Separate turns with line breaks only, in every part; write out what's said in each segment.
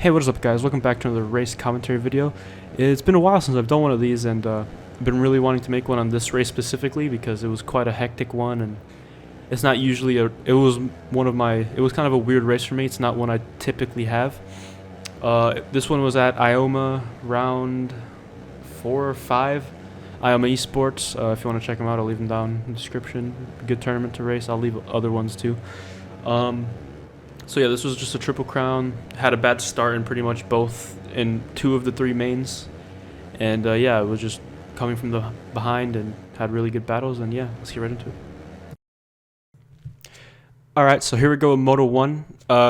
Hey, what is up guys? Welcome back to another race commentary video. It's been a while since I've done one of these, and I've been really wanting to make one on this race specifically because it was quite a hectic one, and it's not usually it was kind of a weird race for me. It's not one I typically have. This one was at IOMA round 4 or 5. IOMA Esports. If you want to check them out, I'll leave them down in the description. Good tournament to race. I'll leave other ones too. So yeah, this was just a triple crown. Had a bad start in pretty much in 2 of the 3 mains, and yeah, it was just coming from the behind and had really good battles. And yeah, let's get right into it. All right, so here we go with Moto 1.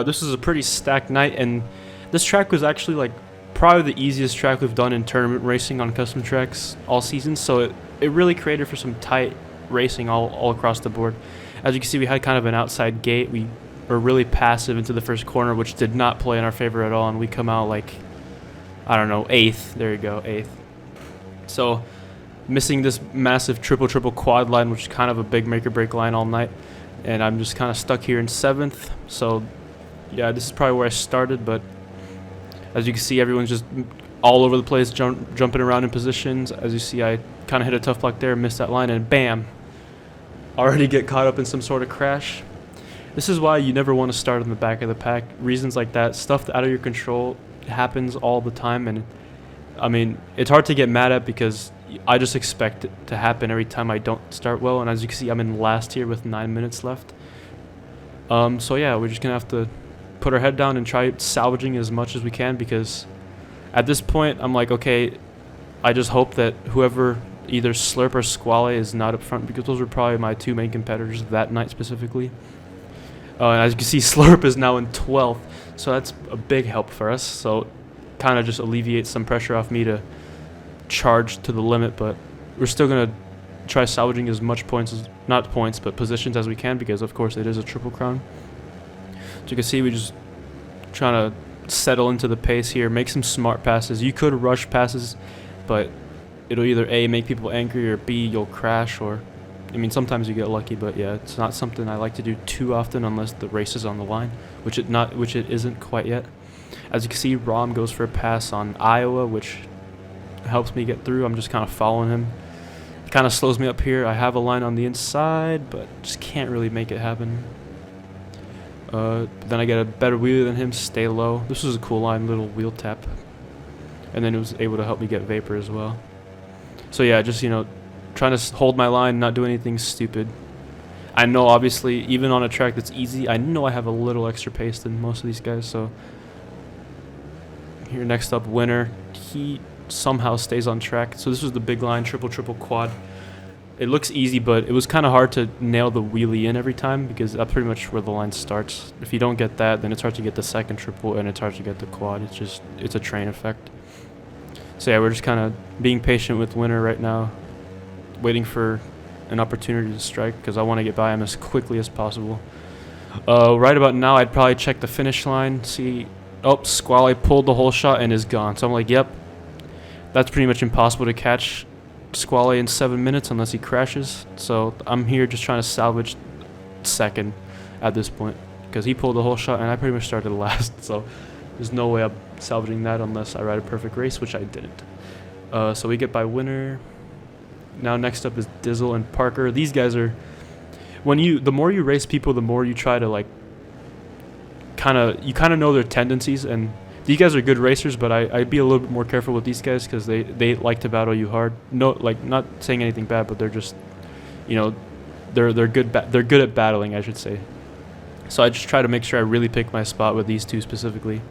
This is a pretty stacked night, and this track was actually like probably the easiest track we've done in tournament racing on custom tracks all season. So it really created for some tight racing all across the board. As you can see, we had kind of an outside gate. We were really passive into the first corner, which did not play in our favor at all, and we come out like, I don't know, 8th. There you go, 8th. So missing this massive triple quad line, which is kind of a big make or break line all night, and I'm just kind of stuck here in 7th. So yeah, this is probably where I started, but as you can see, everyone's just all over the place, jumping around in positions. As you see, I kind of hit a tough block there, missed that line, and bam, already get caught up in some sort of crash. This is why you never want to start in the back of the pack. Reasons like that, stuff out of your control, happens all the time, and I mean, it's hard to get mad at because I just expect it to happen every time I don't start well. And as you can see, I'm in last here with 9 minutes left. So yeah, we're just gonna have to put our head down and try salvaging as much as we can, because at this point I'm like, okay, I just hope that whoever, either Slurp or Squale, is not up front, because those were probably my 2 main competitors that night specifically. And as you can see, Slurp is now in 12th, so that's a big help for us. So kind of just alleviates some pressure off me to charge to the limit, but we're still going to try salvaging as much not points, but positions as we can, because of course it is a triple crown. So you can see we just trying to settle into the pace here, make some smart passes. You could rush passes, but it'll either A, make people angry, or B, you'll crash, or I mean, sometimes you get lucky, but yeah, it's not something I like to do too often unless the race is on the line, which it isn't quite yet. As you can see, Rom goes for a pass on Iowa, which helps me get through. I'm just kind of following him. It kind of slows me up here. I have a line on the inside, but just can't really make it happen. Then I get a better wheelie than him, stay low. This was a cool line, little wheel tap. And then it was able to help me get vapor as well. So yeah, just, trying to hold my line, not do anything stupid. I know, obviously, even on a track that's easy, I know I have a little extra pace than most of these guys. So here, next up, Winner. He somehow stays on track. So this was the big line, triple quad. It looks easy, but it was kind of hard to nail the wheelie in every time, because that's pretty much where the line starts. If you don't get that, then it's hard to get the second triple, and it's hard to get the quad. It's a train effect. So yeah, we're just kind of being patient with Winner right now, waiting for an opportunity to strike, because I want to get by him as quickly as possible. Right about now, I'd probably check the finish line, see, oh, Squale pulled the whole shot and is gone. So I'm like, yep, that's pretty much impossible to catch Squale in 7 minutes unless he crashes. So I'm here just trying to salvage second at this point, because he pulled the whole shot and I pretty much started last. So there's no way I'm salvaging that unless I ride a perfect race, which I didn't. So we get by Winner. Now next up is Dizzle and Parker. These guys are, the more you race people, the more you try to like kind of know their tendencies, and these guys are good racers, but I'd be a little bit more careful with these guys, because they like to battle you hard. No, like, not saying anything bad, but they're just, they're good at battling, I should say. So I just try to make sure I really pick my spot with these 2 specifically.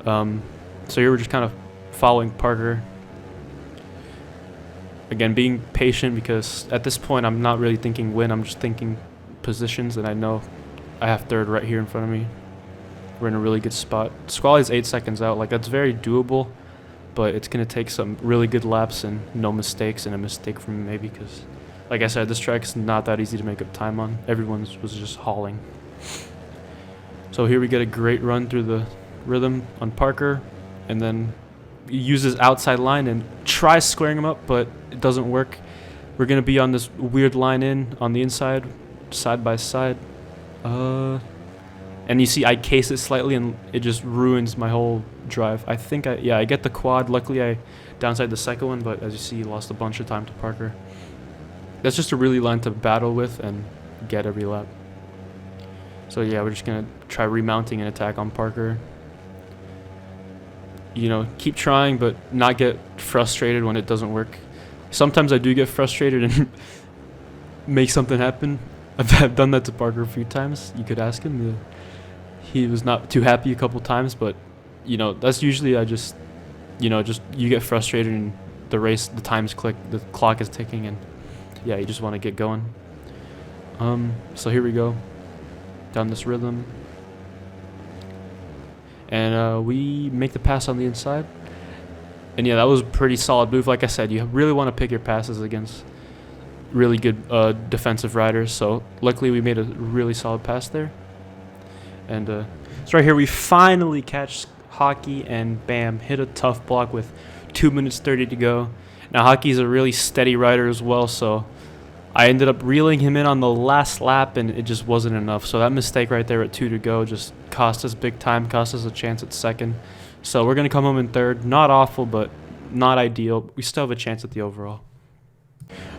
So here we're just kind of following Parker. Again, being patient, because at this point I'm not really thinking win, I'm just thinking positions, and I know I have 3rd right here in front of me. We're in a really good spot. Squale is 8 seconds out, like, that's very doable, but it's going to take some really good laps and no mistakes, and a mistake from me maybe, because like I said, this track's not that easy to make up time on. Everyone was just hauling. So here we get a great run through the rhythm on Parker, and then uses outside line and tries squaring him up, but it doesn't work. We're going to be on this weird line in on the inside, side by side. And you see I case it slightly and it just ruins my whole drive. I think I get the quad. Luckily I downside the second one, but as you see, lost a bunch of time to Parker. That's just a really line to battle with and get every lap. So yeah, we're just gonna try remounting an attack on Parker. You know, keep trying, but not get frustrated when it doesn't work. Sometimes I do get frustrated and make something happen. I've done that to Parker a few times. You could ask him. He was not too happy a couple times, but you know, that's usually you get frustrated and the times click, the clock is ticking, and yeah, you just want to get going. So here we go, down this rhythm, and we make the pass on the inside, and yeah, that was a pretty solid move. Like I said, you really want to pick your passes against really good defensive riders. So luckily we made a really solid pass there. And so right here we finally catch Hockey and bam, hit a tough block with 2 minutes 30 to go. Now Hockey's a really steady rider as well, so I ended up reeling him in on the last lap and it just wasn't enough. So that mistake right there at 2 to go just cost us big time, cost us a chance at second. So we're going to come home in third. Not awful, but not ideal. We still have a chance at the overall.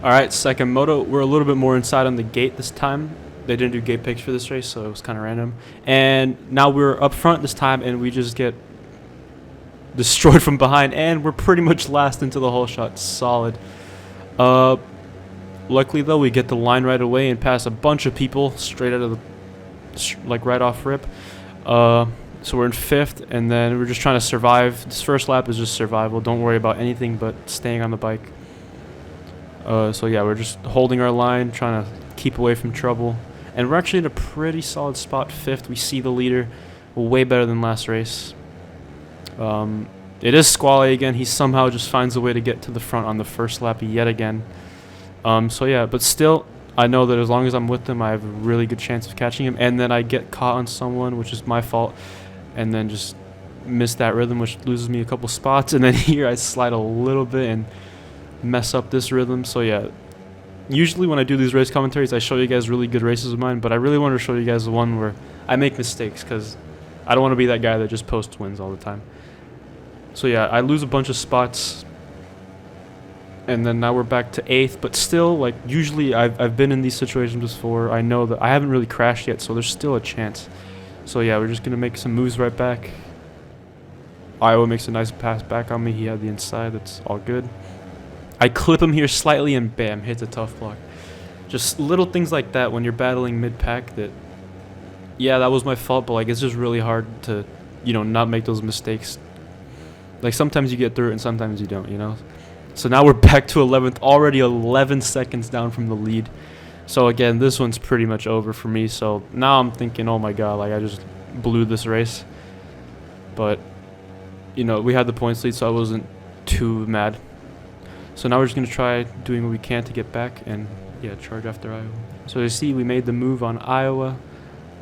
Alright, second moto. We're a little bit more inside on the gate this time. They didn't do gate picks for this race, so it was kind of random. And now we're up front this time, and we just get destroyed from behind, and we're pretty much last into the whole shot. Solid. Luckily, though, we get the line right away and pass a bunch of people straight out of the, like, right off rip. So we're in fifth, and then we're just trying to survive. This first lap is just survival. Don't worry about anything but staying on the bike. So yeah, we're just holding our line, trying to keep away from trouble. And we're actually in a pretty solid spot, fifth. We see the leader, way better than last race. It is Squally again. He somehow just finds a way to get to the front on the first lap yet again. So yeah, but still, I know that as long as I'm with him, I have a really good chance of catching him. And then I get caught on someone, which is my fault, and then just miss that rhythm, which loses me a couple spots. And then here I slide a little bit and mess up this rhythm. So yeah, usually when I do these race commentaries, I show you guys really good races of mine, but I really want to show you guys the one where I make mistakes, because I don't want to be that guy that just posts wins all the time. So yeah, I lose a bunch of spots, and then now we're back to 8th, but still, like, usually I've been in these situations before. I know that I haven't really crashed yet, so there's still a chance. So yeah, we're just going to make some moves right back. Iowa makes a nice pass back on me. He had the inside. That's all good. I clip him here slightly, and bam, hits a tough block. Just little things like that when you're battling mid-pack that, yeah, that was my fault, but, like, it's just really hard to, you know, not make those mistakes. Like, sometimes you get through it and sometimes you don't, you know? So now we're back to 11th, already 11 seconds down from the lead. So again, this one's pretty much over for me. So now I'm thinking, oh my god, like, I just blew this race. But, you know, we had the points lead, so I wasn't too mad. So now we're just going to try doing what we can to get back and, yeah, charge after Iowa. So you see, we made the move on Iowa.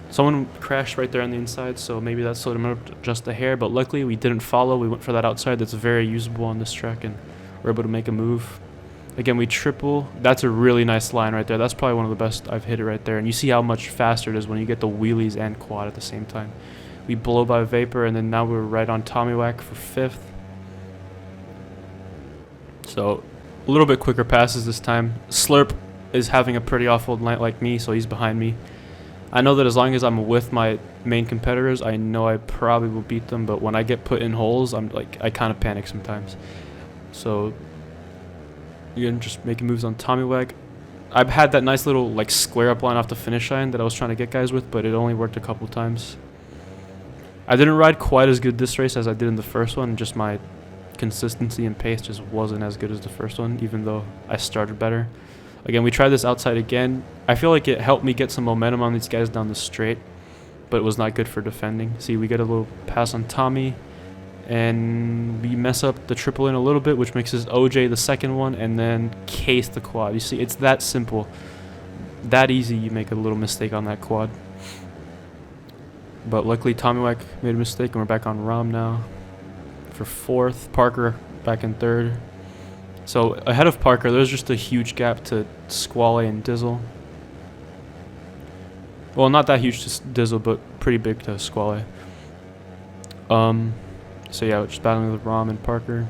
Someone crashed right there on the inside, so maybe that slowed him up just a hair. But luckily, we didn't follow. We went for that outside that's very usable on this track, and we're able to make a move. Again, we triple. That's a really nice line right there. That's probably one of the best I've hit it right there. And you see how much faster it is when you get the wheelies and quad at the same time. We blow by Vapor, and then now we're right on Tommy Whack for 5th. So a little bit quicker passes this time. Slurp is having a pretty awful night like me, so he's behind me. I know that as long as I'm with my main competitors, I know I probably will beat them, but when I get put in holes, I kind of panic sometimes. So again, just making moves on Tommy Wag. I've had that nice little, like, square up line off the finish line that I was trying to get guys with, but it only worked a couple times. I didn't ride quite as good this race as I did in the first one. Just my consistency and pace just wasn't as good as the first one, even though I started better. Again, we tried this outside again. I feel like it helped me get some momentum on these guys down the straight, but it was not good for defending. See, we get a little pass on Tommy, and we mess up the triple in a little bit, which makes us OJ the second one, and then case the quad. You see, it's that simple. That easy, you make a little mistake on that quad. But luckily, Tommy Wack made a mistake, and we're back on Rom now for 4th. Parker back in 3rd. So ahead of Parker, there's just a huge gap to Squally and Dizzle. Well, not that huge to Dizzle, but pretty big to Squally. So yeah, we're just battling with Rom and Parker.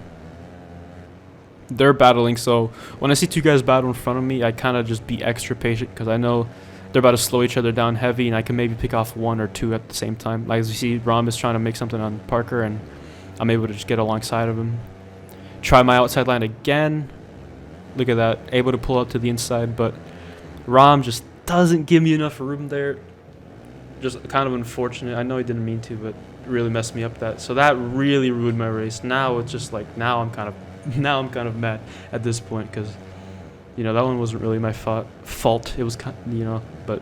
They're battling, so when I see two guys battle in front of me, I kind of just be extra patient because I know they're about to slow each other down heavy, and I can maybe pick off one or two at the same time. Like as you see, Rom is trying to make something on Parker, and I'm able to just get alongside of him. Try my outside line again. Look at that, able to pull up to the inside, but Rom just doesn't give me enough room there. Just kind of unfortunate. I know he didn't mean to, but really messed me up that. So that really ruined my race. Now it's just like now I'm kind of mad at this point because that one wasn't really my fault. It was but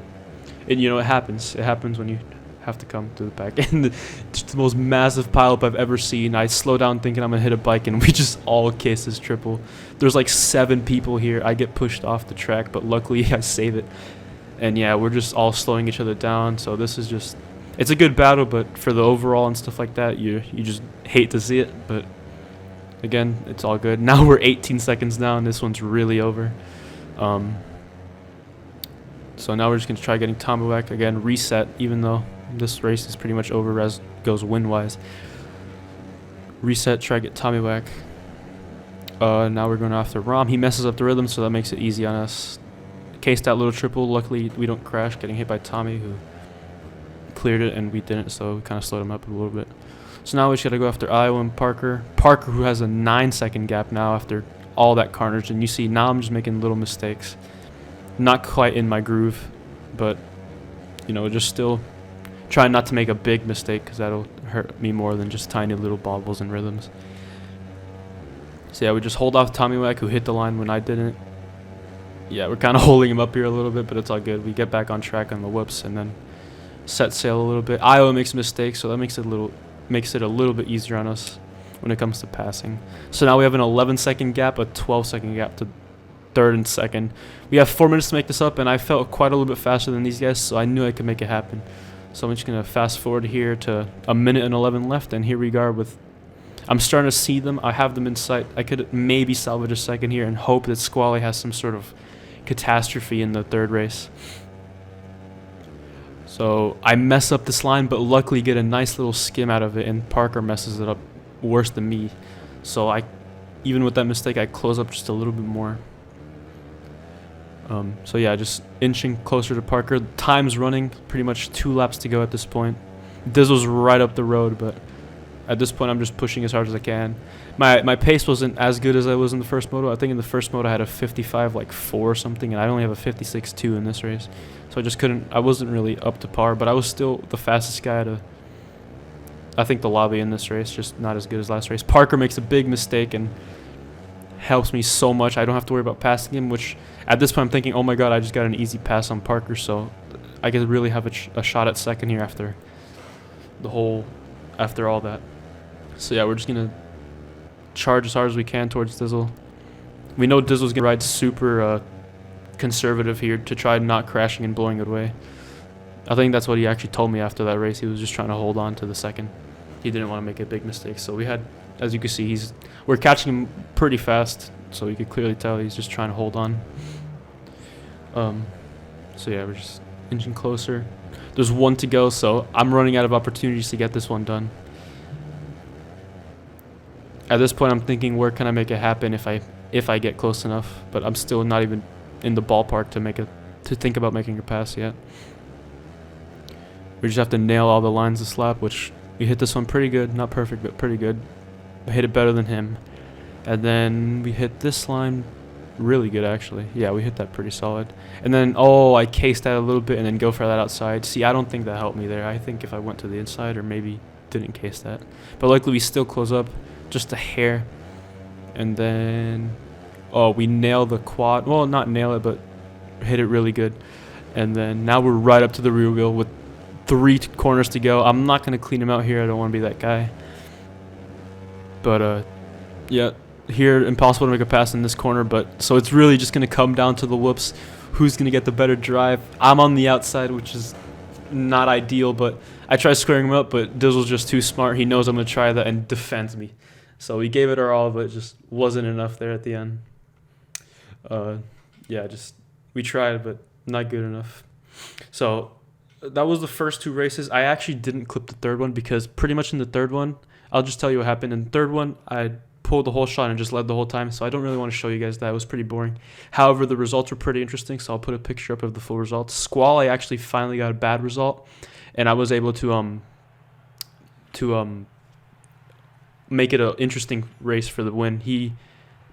it happens. It happens when you have to come to the back. And just the most massive pileup I've ever seen. I slow down thinking I'm gonna hit a bike, and we just all kiss this triple. There's like 7 people here. I get pushed off the track, but luckily I save it. And yeah, we're just all slowing each other down. So this is just, it's a good battle, but for the overall and stuff like that, you just hate to see it. But again, it's all good. Now we're 18 seconds down. This one's really over. So now we're just gonna try getting Tommy back again, reset, even though this race is pretty much over as goes win-wise. Reset, try to get Tommy back. Now we're going after Rom. He messes up the rhythm, so that makes it easy on us. Case that little triple. Luckily, we don't crash, getting hit by Tommy, who cleared it, and we didn't, so we kind of slowed him up a little bit. So now we just got to go after Iowa and Parker. Parker, who has a 9-second gap now after all that carnage, and you see now I'm just making little mistakes. Not quite in my groove, but, just still trying not to make a big mistake because that'll hurt me more than just tiny little bobbles and rhythms. So yeah, we just hold off Tommy Wack, who hit the line when I didn't. Yeah, we're kind of holding him up here a little bit, but it's all good. We get back on track on the whoops and then set sail a little bit. Iowa makes mistakes, so that makes it a little bit easier on us when it comes to passing. So now we have an 11-second gap, a 12-second gap to third and second. We have 4 minutes to make this up, and I felt quite a little bit faster than these guys, so I knew I could make it happen. So I'm just going to fast forward here to a minute and 11 left, and here we are with... I'm starting to see them. I have them in sight. I could maybe salvage a second here and hope that Squally has some sort of catastrophe in the third race. So I mess up this line, but luckily get a nice little skim out of it, and Parker messes it up worse than me. So even with that mistake, I close up just a little bit more. So yeah, just inching closer to Parker. Time's running, pretty much 2 laps to go at this point. Dizzle's right up the road, but at this point I'm just pushing as hard as I can. My pace wasn't as good as I was in the first moto. I think in the first moto I had a 55 4 or something, and I only have a 56.2 in this race. So I wasn't really up to par, but I was still the fastest guy to, I think, the lobby in this race, just not as good as last race. Parker makes a big mistake and helps me so much. I don't have to worry about passing him, which at this point I'm thinking, oh my god, I just got an easy pass on Parker, so I could really have a shot at second here after all that. So yeah, we're just gonna charge as hard as we can towards Dizzle. We know Dizzle's gonna ride super conservative here to try not crashing and blowing it away. I think that's what he actually told me after that race. He was just trying to hold on to the second. He didn't want to make a big mistake. So we had, as you can see, we're catching him pretty fast, so you could clearly tell he's just trying to hold on. So yeah, we're just inching closer. There's 1 to go, so I'm running out of opportunities to get this one done. At this point, I'm thinking, where can I make it happen if I get close enough? But I'm still not even in the ballpark to think about making a pass yet. We just have to nail all the lines this lap, which we hit this one pretty good. Not perfect, but pretty good. I hit it better than him. And then we hit this line really good, actually. Yeah, we hit that pretty solid. And then, I cased that a little bit and then go for that outside. See, I don't think that helped me there. I think if I went to the inside or maybe didn't case that. But luckily, we still close up just a hair. And then, we nail the quad. Well, not nail it, but hit it really good. And then now we're right up to the rear wheel with 3 corners to go. I'm not going to clean him out here. I don't want to be that guy. But, yeah, here, impossible to make a pass in this corner. But so it's really just going to come down to the whoops. Who's going to get the better drive? I'm on the outside, which is not ideal. But I tried squaring him up, but Dizzle's just too smart. He knows I'm going to try that and defends me. So we gave it our all, but it just wasn't enough there at the end. Yeah, we tried, but not good enough. So that was the first 2 races. I actually didn't clip the third one because pretty much in the third one, I'll just tell you what happened. In the third one, I pulled the whole shot and just led the whole time, so I don't really want to show you guys that. It was pretty boring. However, the results were pretty interesting, so I'll put a picture up of the full results. Squall, I actually finally got a bad result, and I was able to make it an interesting race for the win. He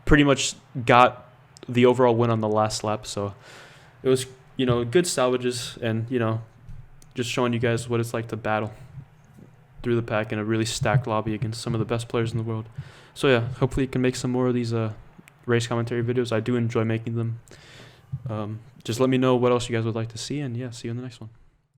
pretty much got the overall win on the last lap, so it was, good salvages and, just showing you guys what it's like to battle through the pack in a really stacked lobby against some of the best players in the world. So yeah, hopefully you can make some more of these race commentary videos. I do enjoy making them. Just let me know what else you guys would like to see, and yeah, see you in the next one.